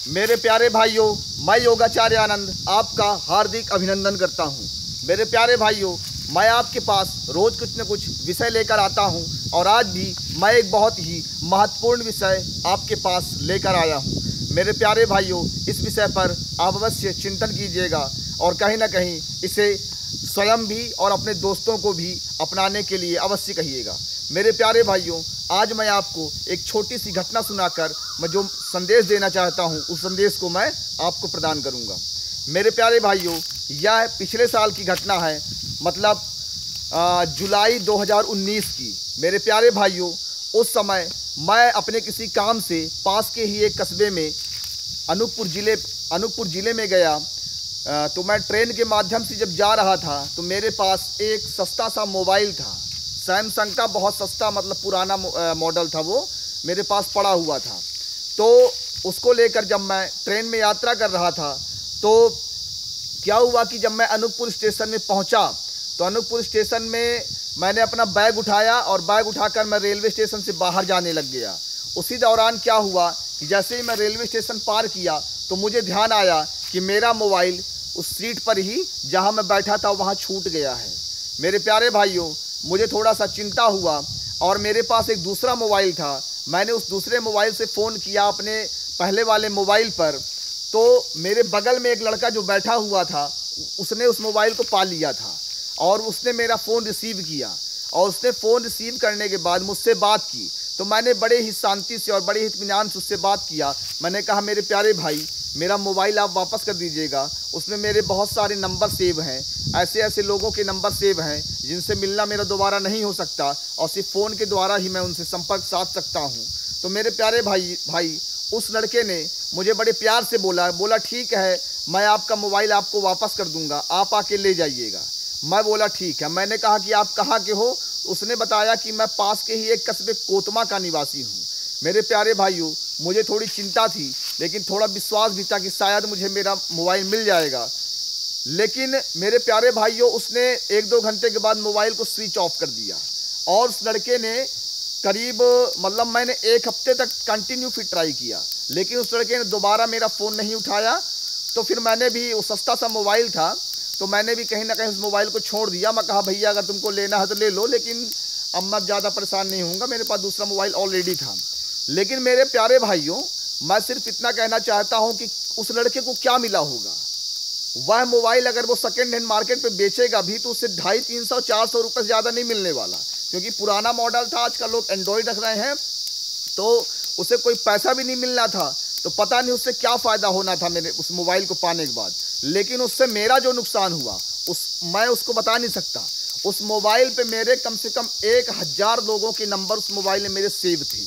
मेरे प्यारे भाइयों, मैं योगाचार्य आनंद आपका हार्दिक अभिनंदन करता हूं। मेरे प्यारे भाइयों, मैं आपके पास रोज़ कुछ न कुछ विषय लेकर आता हूं और आज भी मैं एक बहुत ही महत्वपूर्ण विषय आपके पास लेकर आया हूं। मेरे प्यारे भाइयों, इस विषय पर आप अवश्य चिंतन कीजिएगा और कहीं ना कहीं इसे स्वयं भी और अपने दोस्तों को भी अपनाने के लिए अवश्य कहिएगा। मेरे प्यारे भाइयों, आज मैं आपको एक छोटी सी घटना सुनाकर मैं जो संदेश देना चाहता हूं, उस संदेश को मैं आपको प्रदान करूंगा। मेरे प्यारे भाइयों, यह पिछले साल की घटना है, मतलब जुलाई 2019 की। मेरे प्यारे भाइयों, उस समय मैं अपने किसी काम से पास के ही एक कस्बे में अनूपपुर ज़िले में गया। तो मैं ट्रेन के माध्यम से जब जा रहा था तो मेरे पास एक सस्ता सा मोबाइल था, सैमसंग का, बहुत सस्ता, मतलब पुराना मॉडल था, वो मेरे पास पड़ा हुआ था। तो उसको लेकर जब मैं ट्रेन में यात्रा कर रहा था तो क्या हुआ कि जब मैं अनूपपुर स्टेशन में पहुंचा तो अनूपपुर स्टेशन में मैंने अपना बैग उठाया और बैग उठाकर मैं रेलवे स्टेशन से बाहर जाने लग गया। उसी दौरान क्या हुआ कि जैसे ही मैं रेलवे स्टेशन पार किया तो मुझे ध्यान आया कि मेरा मोबाइल उस सीट पर ही जहां मैं बैठा था वहां छूट गया है। मेरे प्यारे भाइयों, मुझे थोड़ा सा चिंता हुआ और मेरे पास एक दूसरा मोबाइल था। मैंने उस दूसरे मोबाइल से फ़ोन किया अपने पहले वाले मोबाइल पर, तो मेरे बगल में एक लड़का जो बैठा हुआ था उसने उस मोबाइल को पा लिया था और उसने मेरा फ़ोन रिसीव किया और उसने फ़ोन रिसीव करने के बाद मुझसे बात की। तो मैंने बड़े ही शांति से और बड़े ही इत्मीनान से उससे बात किया। मैंने कहा, मेरे प्यारे भाई, मेरा मोबाइल आप वापस कर दीजिएगा, उसमें मेरे बहुत सारे नंबर सेव हैं, ऐसे ऐसे लोगों के नंबर सेव हैं जिनसे मिलना मेरा दोबारा नहीं हो सकता और सिर्फ फ़ोन के द्वारा ही मैं उनसे संपर्क साध सकता हूं। तो मेरे प्यारे भाई उस लड़के ने मुझे बड़े प्यार से बोला ठीक है, मैं आपका मोबाइल आपको वापस कर दूंगा, आप आके ले जाइएगा। मैं बोला ठीक है। मैंने कहा कि आप कहाँ के हो? उसने बताया कि मैं पास के ही एक कस्बे कोतमा का निवासी हूँ। मेरे प्यारे भाइयों, मुझे थोड़ी चिंता थी लेकिन थोड़ा विश्वास भी था कि शायद मुझे मेरा मोबाइल मिल जाएगा। लेकिन मेरे प्यारे भाइयों, उसने 1-2 घंटे के बाद मोबाइल को स्विच ऑफ कर दिया और उस लड़के ने करीब, मतलब मैंने 1 हफ्ते तक कंटिन्यू फिर ट्राई किया लेकिन उस लड़के ने दोबारा मेरा फ़ोन नहीं उठाया। तो फिर मैंने भी, वो सस्ता सा मोबाइल था, तो मैंने भी कहीं ना कहीं उस मोबाइल को छोड़ दिया। मैं कहा, भैया अगर तुमको लेना है तो ले लो, लेकिन अब मैं ज़्यादा परेशान नहीं होऊंगा, मेरे पास दूसरा मोबाइल ऑलरेडी था। लेकिन मेरे प्यारे भाइयों, मैं सिर्फ इतना कहना चाहता हूं कि उस लड़के को क्या मिला होगा। वह मोबाइल अगर वो सेकेंड हैंड मार्केट पे बेचेगा भी तो उससे 250, 300, 400 रुपये से ज़्यादा नहीं मिलने वाला, क्योंकि पुराना मॉडल था। आजकल लोग एंड्रॉयड रख रहे हैं तो उसे कोई पैसा भी नहीं मिलना था। तो पता नहीं उससे क्या फ़ायदा होना था मेरे उस मोबाइल को पाने के बाद। लेकिन उससे मेरा जो नुकसान हुआ मैं उसको बता नहीं सकता। उस मोबाइल पे मेरे कम से कम 1000 लोगों के नंबर उस मोबाइल में मेरे सेव थे।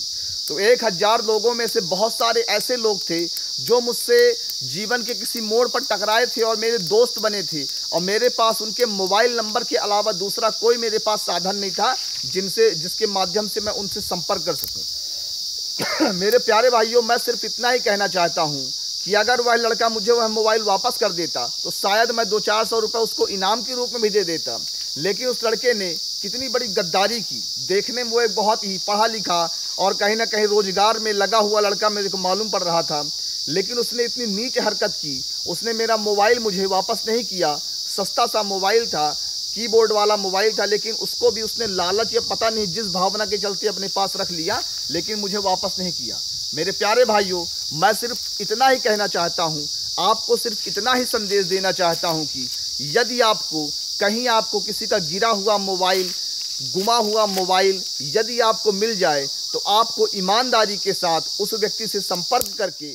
तो 1000 लोगों में से बहुत सारे ऐसे लोग थे जो मुझसे जीवन के किसी मोड़ पर टकराए थे और मेरे दोस्त बने थे और मेरे पास उनके मोबाइल नंबर के अलावा दूसरा कोई मेरे पास साधन नहीं था जिसके माध्यम से मैं उनसे संपर्क कर सकूं। मेरे प्यारे भाइयों, मैं सिर्फ इतना ही कहना चाहता हूं कि अगर वह लड़का मुझे वह मोबाइल वापस कर देता तो शायद मैं 200-400 रुपये उसको इनाम के रूप में भी दे देता। लेकिन उस लड़के ने कितनी बड़ी गद्दारी की। देखने में वो एक बहुत ही पढ़ा लिखा और कहीं ना कहीं रोजगार में लगा हुआ लड़का मेरे को मालूम पड़ रहा था, लेकिन उसने इतनी नीच हरकत की। उसने मेरा मोबाइल मुझे वापस नहीं किया। सस्ता सा मोबाइल था, कीबोर्ड वाला मोबाइल था, लेकिन उसको भी उसने लालच या पता नहीं जिस भावना के चलते अपने पास रख लिया, लेकिन मुझे वापस नहीं किया। मेरे प्यारे भाइयों, मैं सिर्फ इतना ही कहना चाहता हूँ, आपको सिर्फ इतना ही संदेश देना चाहता हूँ कि यदि आपको कहीं आपको किसी का गिरा हुआ मोबाइल, गुमा हुआ मोबाइल यदि आपको मिल जाए तो आपको ईमानदारी के साथ उस व्यक्ति से संपर्क करके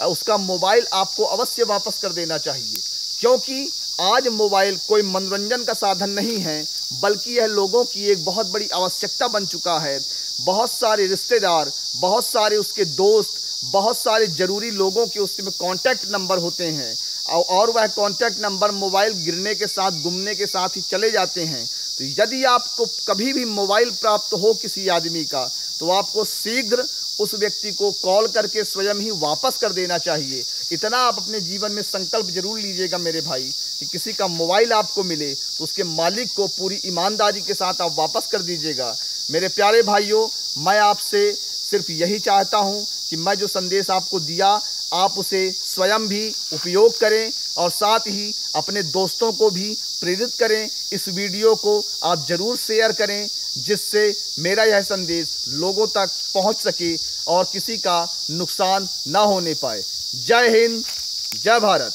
उसका मोबाइल आपको अवश्य वापस कर देना चाहिए। क्योंकि आज मोबाइल कोई मनोरंजन का साधन नहीं है, बल्कि यह लोगों की एक बहुत बड़ी आवश्यकता बन चुका है। बहुत सारे रिश्तेदार, बहुत सारे उसके दोस्त, बहुत सारे ज़रूरी लोगों के उसमें कॉन्टैक्ट नंबर होते हैं और वह कॉन्टैक्ट नंबर मोबाइल गिरने के साथ, गुमने के साथ ही चले जाते हैं। तो यदि आपको कभी भी मोबाइल प्राप्त हो किसी आदमी का तो आपको शीघ्र उस व्यक्ति को कॉल करके स्वयं ही वापस कर देना चाहिए। इतना आप अपने जीवन में संकल्प जरूर लीजिएगा मेरे भाई कि किसी का मोबाइल आपको मिले तो उसके मालिक को पूरी ईमानदारी के साथ आप वापस कर दीजिएगा। मेरे प्यारे भाइयों, मैं आपसे सिर्फ यही चाहता हूं कि मैं जो संदेश आपको दिया आप उसे स्वयं भी उपयोग करें और साथ ही अपने दोस्तों को भी प्रेरित करें। इस वीडियो को आप ज़रूर शेयर करें जिससे मेरा यह संदेश लोगों तक पहुंच सके और किसी का नुकसान ना होने पाए। जय हिंद, जय भारत।